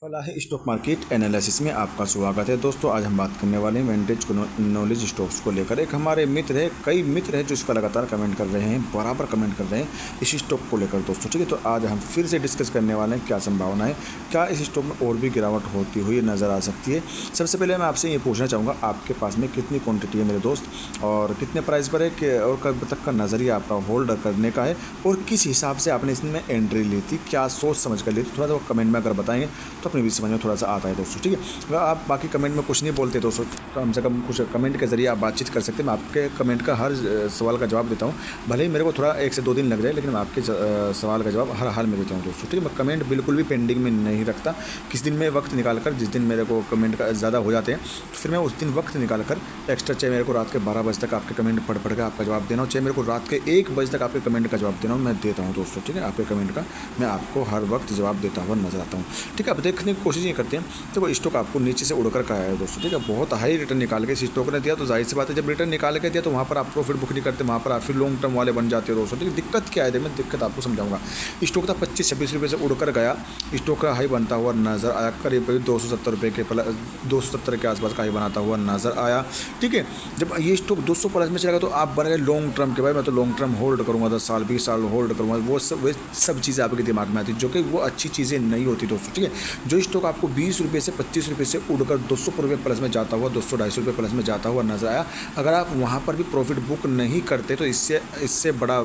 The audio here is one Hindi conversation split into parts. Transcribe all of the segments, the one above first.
फलाह स्टॉक मार्केट एनालिसिस में आपका स्वागत है दोस्तों। आज हम बात करने वाले हैं विंटेज नॉलेज स्टॉक्स को लेकर। एक हमारे मित्र है, कई मित्र हैं जो इसका लगातार कमेंट कर रहे हैं, बराबर कमेंट कर रहे हैं इस स्टॉक को लेकर दोस्तों। ठीक है, तो आज हम फिर से डिस्कस करने वाले हैं क्या संभावना है, क्या इस स्टॉक में और भी गिरावट होती हुई नज़र आ सकती है। सबसे पहले मैं आपसे ये पूछना चाहूँगा, आपके पास में कितनी क्वान्टिटी है मेरे दोस्त, और कितने प्राइस पर है कि और कब तक का नज़रिया आपका होल्ड करने का है, और किस हिसाब से आपने इसमें एंट्री ली थी, क्या सोच समझ कर ली थी, थोड़ा सा कमेंट में अगर बताएंगे तो अपनी भी समझ में थोड़ा सा आता है दोस्तों। ठीक है, अगर आप बाकी कमेंट में कुछ नहीं बोलते दोस्तों, कम से कम कुछ कमेंट के जरिए आप बातचीत कर सकते हैं। मैं आपके कमेंट का हर सवाल का जवाब देता हूँ, भले ही मेरे को थोड़ा 1 से 2 दिन लग जाए, लेकिन मैं आपके सवाल का जवाब हर हाल में देता हूँ दोस्तों। ठीक है, मैं कमेंट बिल्कुल भी पेंडिंग में नहीं रखता। किस दिन में वक्त निकाल कर, जिस दिन मेरे को कमेंट का ज़्यादा हो जाते हैं तो फिर मैं उस दिन वक्त निकाल कर एक्स्ट्रा, चाहे मेरे को रात के 12 बजे तक आपके कमेंट पढ़ के आपका जवाब देना हो, चाहे मेरे को रात के 1 बजे तक आपके कमेंट का जवाब देना हो, मैं देता हूँ दोस्तों। ठीक है, आपके कमेंट का मैं आपको हर वक्त जवाब देता हुआ नजर आता हूँ। ठीक है, अब देखने की कोशिश ये करते हैं तो वो स्टॉक आपको नीचे से उड़कर का है दोस्तों। ठीक है, बहुत हाई रिटर्न निकाल के इस स्टॉक ने दिया, तो जाहिर सी बात है जब रिटर्न निकाल के दिया तो वहाँ पर आप प्रॉफिट बुक नहीं करते, वहाँ पर आप फिर लॉन्ग टर्म वाले बन जाते हो दोस्तों। ठीक है, दिक्कत क्या है, मैं दिक्कत आपको समझाऊंगा। स्टॉक था 25-26 रुपये से उड़कर गया, स्टॉक का हाई बनता हुआ नजर आया, करीब करीब 270 रुपये के 270 के आसपास का हाई बनाता हुआ नजर आया। ठीक है, जब ये स्टॉक 200 प्लस में चलेगा तो आप बन गए लॉन्ग टर्म के, भाई मैं तो लॉन्ग टर्म होल्ड करूँगा, 10 साल 20 साल होल्ड करूँगा, वो सब चीज़ें आपके दिमाग में आती है, जो कि वो अच्छी चीज़ें नहीं होती दोस्तों। ठीक है, जो स्टॉक आपको 20 रुपये से 25 रुपये से उड़कर 200 रुपये प्लस में जाता हुआ, 200-250 रुपये प्लस में जाता हुआ नजर आया, अगर आप वहाँ पर भी प्रॉफिट बुक नहीं करते तो इससे बड़ा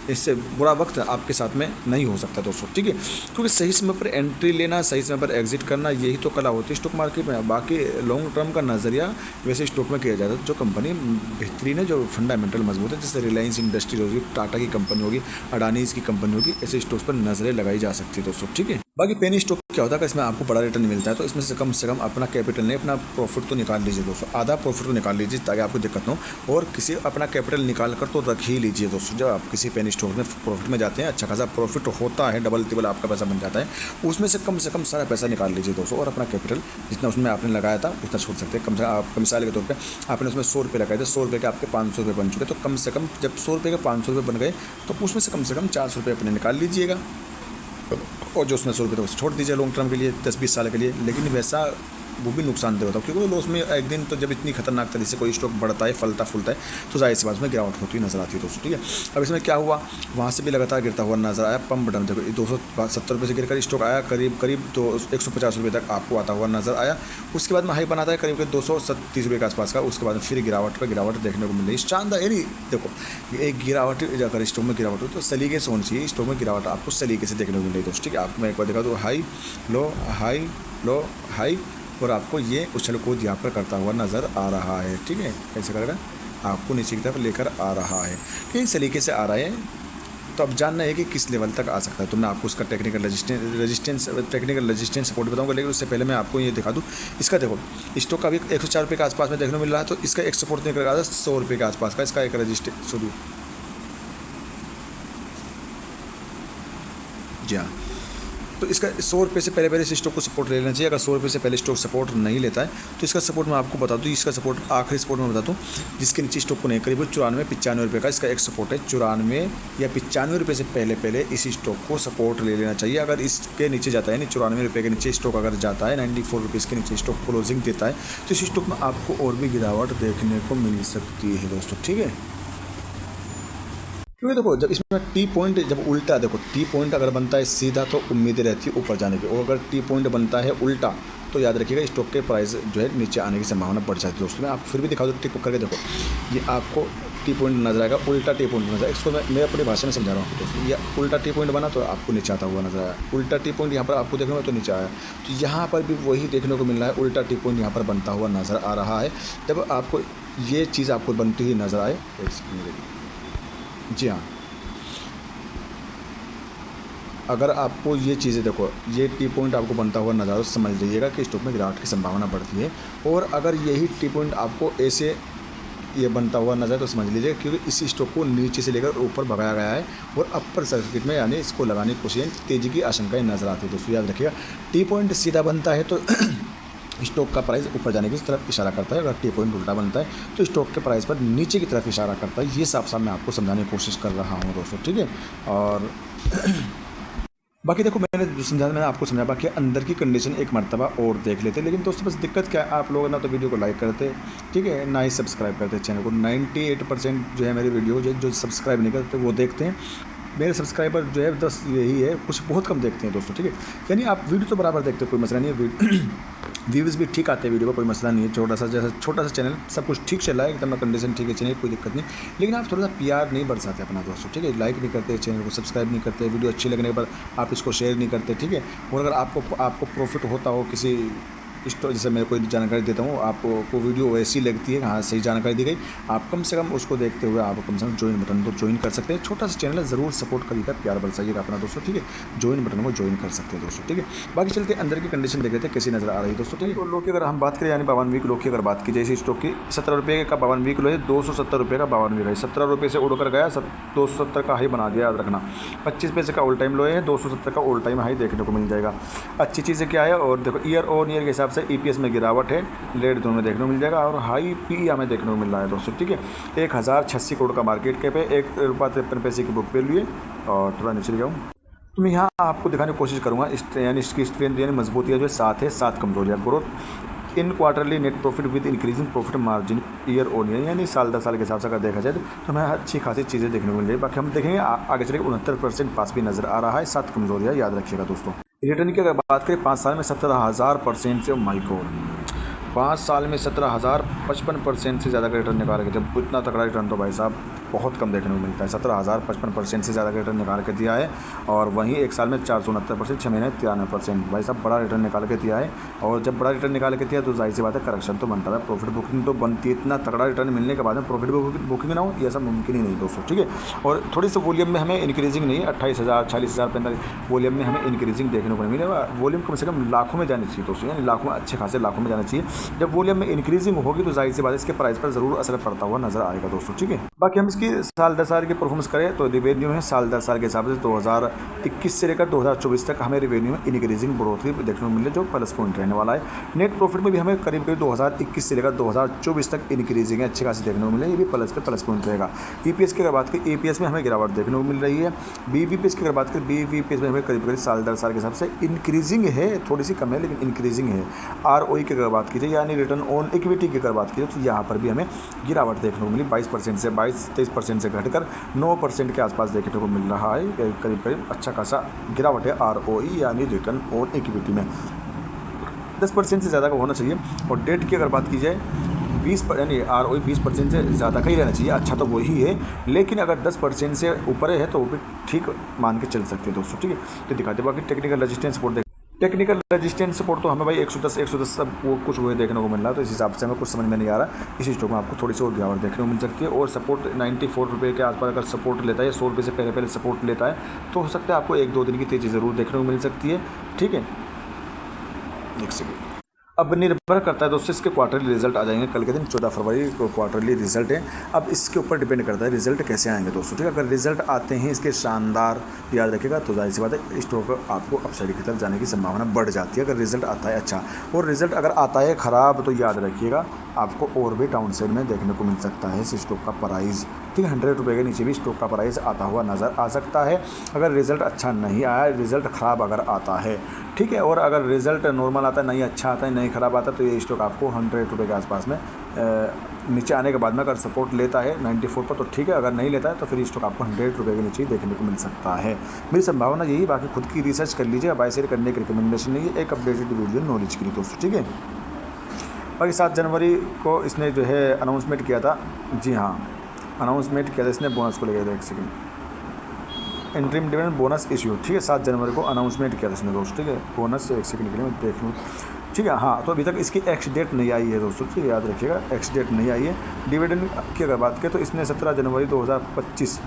इससे बुरा वक्त आपके साथ में नहीं हो सकता दोस्तों। ठीक है, क्योंकि सही समय पर एंट्री लेना, सही समय पर एग्जिट करना, यही तो कला होती है स्टॉक मार्केट में। बाकी लॉन्ग टर्म का नज़रिया वैसे स्टॉक में किया जाता है, जो कंपनी बेहतरीन है, जो फंडामेंटल मजबूत है, जैसे रिलायंस इंडस्ट्रीज होगी, टाटा की कंपनी होगी, अडानीज़ की कंपनी होगी, ऐसे स्टॉक्स पर नज़रें लगाई जा सकती है दोस्तों। ठीक है, बाकी पेनी स्टॉक क्या होता है, इसमें आपको बड़ा रिटर्न मिलता है तो इसमें से कम अपना कैपिटल नहीं, अपना प्रॉफिट तो निकाल लीजिए दोस्तों, आधा प्रॉफिट तो निकाल लीजिए ताकि आपको दिक्कत न हो, और किसी अपना कैपिटल निकाल कर तो रख ही लीजिए दोस्तों। जब आप किसी पेनी स्टॉक में प्रॉफिट में जाते हैं, अच्छा खासा प्रॉफिट होता है, डबल टिबल आपका पैसा बन जाता है, उसमें से कम सारा पैसा निकाल लीजिए दोस्तों, और अपना कैपिटल जितना उसमें आपने लगाया था उतना छोड़ सकते हैं। कम से कम आप मिसाल के तौर पर आपने उसमें 100 रुपये लगाए थे, 100 रुपये के आपके 500 रुपये बन चुके, तो कम से कम जब 100 रुपये के 500 रुपये बन गए तो उसमें से कम 400 रुपये अपने निकाल लीजिएगा, और जो उसमें 100 रुपये तो छोड़ दीजिए लॉन्ग टर्म के लिए, 10-20 साल के लिए। लेकिन वैसा वो भी नुकसानदेह होता है, क्योंकि वो उसमें एक दिन तो जब इतनी खतरनाक तरीके से कोई स्टॉक बढ़ता है, फलता फूलता है, तो जाहिर सी बात में गिरावट होती नजर आती है दोस्तों। ठीक है, अब इसमें क्या हुआ, वहाँ से भी लगातार गिरता हुआ नजर आया, पंप बटन देखो 270 रुपये से गिरकर स्टॉक आया करीब तो 150 रुपये तक आपको आता हुआ नजर आया। उसके बाद में हाई बनाता है करीब 230 रुपये के आसपास का, उसके बाद फिर गिरावट पर गिरावट देखने को मिल रही है, शानदार। यानी देखो, एक गिरावट अगर स्टॉक में गिरावट हो तो सलीके से होनी चाहिए, स्टॉक में गिरावट आपको सलीके से देखने को मिल रही है दोस्तों। ठीक है, आपको मैं एक बार देखा तो हाई लो हाई, और आपको ये उछल कूद यहाँ पर करता हुआ नज़र आ रहा है। ठीक है, ऐसे कर आपको नीचे की तरफ लेकर आ रहा है, ठीक इस तरीके से आ रहा है। तो अब जानना है कि किस लेवल तक आ सकता है, तो मैं आपको उसका टेक्निकल रेजिस्टेंस सपोर्ट बताऊंगा, लेकिन उससे पहले मैं आपको ये दिखा दूँ। इसका देखो, स्टॉक का भी 104 रुपये के आसपास में देखने को मिल रहा है, तो इसका एक सपोर्ट निकल रहा है 100 रुपये के आसपास का, इसका एक रजिस्टेंस शुरू। जी हाँ, तो इसका 100 रुपये से पहले इस स्टॉक को सपोर्ट ले लेना चाहिए। अगर 100 रुपये से पहले स्टॉक सपोर्ट नहीं लेता है तो इसका सपोर्ट मैं आपको बता दूँ, इसका सपोर्ट आखिरी सपोर्ट मैं बता दूँ, जिसके नीचे स्टॉक को नहीं, करीब 94-95 रुपये का इसका एक सपोर्ट है। 94 या 95 रुपये से पहले इस स्टॉक को सपोर्ट ले लेना चाहिए। अगर इसके नीचे जाता है, यानी 94 रुपये के नीचे स्टॉक अगर जाता है, 94 रुपीज़ के नीचे स्टॉक क्लोजिंग देता है, तो इस स्टॉक में आपको और भी गिरावट देखने को मिल सकती है दोस्तों। ठीक है, क्योंकि देखो जब इसमें टी पॉइंट जब उल्टा, देखो टी पॉइंट अगर बनता है सीधा तो उम्मीदें रहती है ऊपर जाने की, और अगर टी पॉइंट बनता है उल्टा तो याद रखिएगा स्टॉक के प्राइस जो है नीचे आने की संभावना बढ़ जाती है दोस्तों। मैं आपको फिर भी दिखा दूँ, टिक करके देखो, ये आपको टी पॉइंट नजर आएगा, उल्टा टी पॉइंट नजर आएगा। इसको मैं अपनी भाषा में समझा रहा हूँ दोस्तों, ये उल्टा टी पॉइंट बना तो आपको नीचे आता हुआ नजर आया, उल्टा टी पॉइंट यहाँ पर आपको देखने को तो नीचे आया, तो यहाँ पर भी वही देखने को मिल रहा है, उल्टा टी पॉइंट यहाँ पर बनता हुआ नजर आ रहा है। जब आपको ये चीज़ आपको बनती हुई नजर आए, जी हाँ, अगर आपको ये चीज़ें देखो, ये टी पॉइंट आपको बनता हुआ नज़र, समझ लीजिएगा कि स्टॉक में गिरावट की संभावना बढ़ती है। और अगर यही टी पॉइंट आपको ऐसे ये बनता हुआ नज़र तो समझ लीजिएगा, क्योंकि इस स्टॉक को नीचे से लेकर ऊपर भगाया गया है, और अपर सर्किट में यानी इसको लगाने की कोशिश, तेज़ी की आशंकाएँ नज़र आती है दोस्तों। याद रखिएगा, टी पॉइंट सीधा बनता है तो स्टॉक का प्राइस ऊपर जाने की तरफ इशारा करता है, अगर टी पॉइंट उल्टा बनता है तो स्टॉक के प्राइस पर नीचे की तरफ इशारा करता है। ये साफ साफ मैं आपको समझाने की कोशिश कर रहा हूँ दोस्तों। ठीक है, और बाकी देखो मैंने जो समझाया मैंने आपको समझा, बाकी अंदर की कंडीशन एक मर्तबा और देख लेते। लेकिन दोस्तों बस दिक्कत क्या है, आप लोग ना तो वीडियो को लाइक करते, ठीक है, ना ही सब्सक्राइब करते चैनल को। 98% जो है मेरी वीडियो जो सब्सक्राइब नहीं करते वो देखते हैं। मेरे सब्सक्राइबर जो है 10 यही है, कुछ बहुत कम देखते हैं दोस्तों, ठीक है। यानी आप वीडियो तो बराबर देखते हो, कोई मसला नहीं है, व्यूज़ भी ठीक आते हैं वीडियो का, कोई मसला नहीं है। छोटा सा चैनल, सब कुछ ठीक चल रहा है, एकदम कंडीशन ठीक है चैनल, कोई दिक्कत नहीं। लेकिन आप थोड़ा सा प्यार नहीं बरसाते अपना दोस्तों, ठीक है। लाइक नहीं करते, चैनल को सब्सक्राइब नहीं करते, वीडियो अच्छी लगने पर आप इसको शेयर नहीं करते, ठीक है। और अगर आपको प्रॉफिट होता हो किसी जैसे मैं कोई जानकारी देता हूँ, आपको वीडियो ऐसी लगती है, हाँ सही जानकारी दी गई, आप कम से कम उसको देखते हुए आप कम से कम ज्वाइन बटन तो ज्वाइन कर सकते हैं। छोटा सा चैनल है, ज़रूर सपोर्ट करिएगा, प्यार बरसाइएगा अपना दोस्तों, ठीक है। ज्वाइन बटन को ज्वाइन कर सकते हैं दोस्तों, ठीक है। बाकी चलते अंदर की कंडीशन देख लेते हैं कैसी नज़र आ रही है दोस्तों, ठीक है। लोग की अगर हम बात करें, यानी 52 किलो की अगर बात की जाए इस स्टॉक की, 17 रुपये का 52 किलो है, 270 रुपये का 52 है। 17 रुपये से उड़कर गया, 270 का हाई बना दिया, याद रखना। 25 पैसे का ऑल टाइम लो है, 270 का ऑल टाइम हाई देखने को मिल जाएगा। अच्छी चीज़ें क्या है, और देखो ईयर ऑन ईयर के हिसाब से EPS में गिरावट है, लेट दोनों में देखने को मिल जाएगा, और हाई PE हमें देखने को मिल रहा है दोस्तों, ठीक है। 1086 करोड़ का मार्केट कैप है, ₹1.53 की बुक वैल्यू है। और थोड़ा नीचे जाऊँ तो मैं यहाँ आपको दिखाने की कोशिश करूँगा, यानी इसकी स्ट्रेंथ यानी मजबूती है जो 7 है, 7 कमजोरियाँ। Growth in quarterly net profit with increasing profit margin year on year, यानी साल 10 साल के हिसाब से अगर देखा जाए तो हमें अच्छी खासी चीज़ें देखने को मिल जाएगी। बाकी हम देखेंगे आगे चले 69% पास भी नजर आ रहा है, 7 कमजोरियाँ याद रखिएगा दोस्तों। रिटर्न की अगर बात करें 5 साल में 17,000% से, माई गॉड 5 साल में 17,055% से ज़्यादा का रिटर्न निकाल के, जब इतना तगड़ा रिटर्न तो भाई साहब बहुत कम देखने को मिलता है। 17,055% से ज़्यादा का रिटर्न निकाल के दिया है, और वहीं एक साल में 469%, 6 महीने 93%, भाई साहब बड़ा रिटर्न निकाल के दिया है। और जब बड़ा रिटर्न निकाल के दिया तो जाहिर सी बात है करेक्शन तो बनता है, प्रॉफिट बुकिंग तो बनती है। इतना तगड़ा रिटर्न मिलने के बाद में प्रॉफिट बुकिंग ना हो, ये सब मुमकिन ही नहीं दोस्तों, ठीक है। और थोड़ी सी वॉल्यूम में हमें इंक्रीजिंग नहीं, 28,000, 40,000, 45 वॉल्यूम में हमें इंक्रीजिंग देखने को नहीं मिलेगा। वॉल्यूम कम से कम लाखों में जानी चाहिए दोस्तों, यानी लाखों, अच्छे खासे लाखों में जाना चाहिए। जब वॉल्यूम में इंक्रीजिंग होगी तो जाहिर सी बात है इसके प्राइस पर जरूर असर पड़ता हुआ नजर आएगा दोस्तों, ठीक है। बाकी हम इसकी साल 10 साल की परफॉर्मेंस करें तो रिवेन्यू है साल 10 साल के हिसाब से 2021 से लेकर 2024 तक हमें रिवेन्यू में इंक्रीजिंग ग्रोथ भी देखने को मिले, जो प्लस पॉइंट रहने वाला है। नेट प्रॉफिट में भी हमें करीब 2021 से लेकर 2024 तक इंक्रीजिंग है, अच्छी खासी देखने को मिले, ये भी प्लस पे प्लस पॉइंट रहेगा। EPS की अगर बात करें, EPS में हमें गिरावट देखने को मिल रही है। BVPS की अगर बात करें, BVPS में हमें करीब साल 10 साल के हिसाब से इंक्रीजिंग है, थोड़ी सी कम है लेकिन इंक्रीजिंग है। ROE की अगर बात की जाए, यानी रिटर्न ऑन इक्विटी की अगर बात की जाए, तो यहाँ पर भी हमें गिरावट देखने को मिली, 22% से 23% से घटकर 9% के आसपास देखने को मिल रहा है, करीब अच्छा खासा गिरावट है ROE यानी रिटर्न ऑन इक्विटी में। 10% से ज़्यादा का होना चाहिए। और डेट की अगर बात की जाए 20 यानी ROE 20% से ज़्यादा का ही रहना चाहिए, अच्छा तो वही है। लेकिन अगर 10% से ऊपर है तो वो भी ठीक मान के चल सकते हैं दोस्तों, ठीक है। तो दिखाते बाकी टेक्निकल रेजिस्टेंस सपोर्ट देख, टेक्निकल रेजिस्टेंस सपोर्ट तो हमें भाई 110 सब वो कुछ हुए देखने को मिल रहा है, तो इस हिसाब से हमें कुछ समझ में नहीं आ रहा। इसी स्टॉक में आपको थोड़ी सी और गिरावट देखने को मिल सकती है। और सपोर्ट 94 रुपये के आसपास अगर सपोर्ट लेता है, 100 रुपये से पहले सपोर्ट लेता है, तो हो सकता है आपको 1-2 दिन की तेज़ी ज़रूर देखने को मिल सकती है, ठीक है। एक सेकेंड, अब निर्भर करता है दोस्तों, इसके क्वार्टरली रिजल्ट आ जाएंगे कल के दिन, 14 फरवरी को क्वार्टरली रिजल्ट है। अब इसके ऊपर डिपेंड करता है रिजल्ट कैसे आएंगे दोस्तों, ठीक है। अगर रिजल्ट आते हैं इसके शानदार, याद रखिएगा, तो जाहिर सी बात है स्टॉक आपको अपसाइड की तरफ जाने की संभावना बढ़ जाती है, अगर रिजल्ट आता है अच्छा। और रिजल्ट अगर आता है ख़राब तो याद रखिएगा आपको और भी डाउन साइड में देखने को मिल सकता है इस स्टॉक का प्राइस, ठीक है। 100 रुपये के नीचे भी स्टॉक का प्राइस आता हुआ नज़र आ सकता है, अगर रिजल्ट अच्छा नहीं आया, रिजल्ट ख़राब अगर आता है, ठीक है। और अगर रिजल्ट नॉर्मल आता है, नहीं अच्छा आता है, नहीं ख़राब आता है, तो ये स्टॉक आपको 100 रुपये के आसपास में नीचे आने के बाद में अगर सपोर्ट लेता है 94 पर तो ठीक है, अगर नहीं लेता है तो फिर स्टॉक आपको 100 रुपये के नीचे ही देखने को मिल सकता है। मेरी संभावना यही, बाकी खुद की रिसर्च कर लीजिए, बाय शेयर करने की रिकमेंडेशन नहीं है, एक अपडेटेड वीडियो नॉलेज के लिए दोस्तों, ठीक है। बाकी 7 जनवरी को इसने जो है अनाउंसमेंट किया था, जी हाँ अनाउंसमेंट किया था इसने बोनस को लेकर, एक second, interim dividend bonus issue, ठीक है। 7 जनवरी को अनाउंसमेंट किया था इसने दोस्तों, ठीक है। बोनस एक सेकंड के लिए मैं देख लूँ, ठीक है। हाँ, तो अभी तक इसकी एक्स डेट नहीं आई है दोस्तों, ठीक है, याद रखिएगा एक्स डेट नहीं आई है। डिविडेंड की अगर बात करें तो इसने 17 जनवरी 2025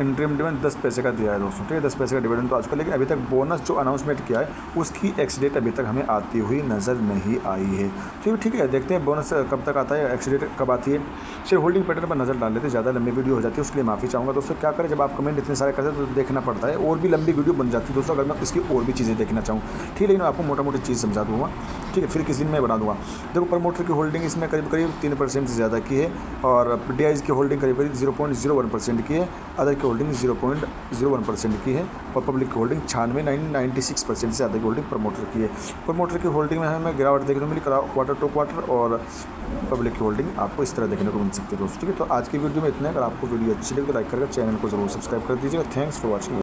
इंटरिम डिविडेंड 10 पैसे का दिया है दोस्तों, ठीक है। 10 पैसे का डिविडेंड तो आजकल, लेकिन अभी तक बोनस जो अनाउंसमेंट किया है उसकी एक्स डेट अभी तक हमें आती हुई नज़र नहीं आई है, ठीक है। देखते हैं बोनस कब तक आता है, एक्स डेट कब आती है। शेयर होल्डिंग पैटर्न पर नज़र डाल लेते हैं, ज़्यादा लंबी वीडियो हो जाती है, उसके लिए माफ़ी चाहूँगा दोस्तों। क्या करें, जब आप कमेंट इतने सारे करते हैं तो देखना पड़ता है, और भी लंबी वीडियो बन जाती है दोस्तों अगर मैं इसकी और भी चीज़ें देखना चाहूँ, ठीक है। लेकिन आपको मोटा मोटी चीज़ समझा दूँगा, ठीक है, फिर किसी दिन मैं बना दूँगा। देखो प्रमोटर की होल्डिंग इसमें करीब 3% से ज़्यादा की है, और DIs की होल्डिंग करीब 0.01% की है, अदर की होल्डिंग 0.01% की है और पब्लिक की होल्डिंग 96% से ज़्यादा की होल्डिंग प्रमोटर की है। प्रमोटर की होल्डिंग में हमें गिरावट देखने को मिली क्वार्टर टू क्वार्टर, और पब्लिक की होल्डिंग आपको इस तरह देखने को मिल सकती है दोस्तों। ठीक है, तो आज की वीडियो में इतना है। अगर आपको वीडियो अच्छी लगे तो लाइक करके चैनल को जरूर सब्सक्राइब कर दीजिएगा। Thanks for watching.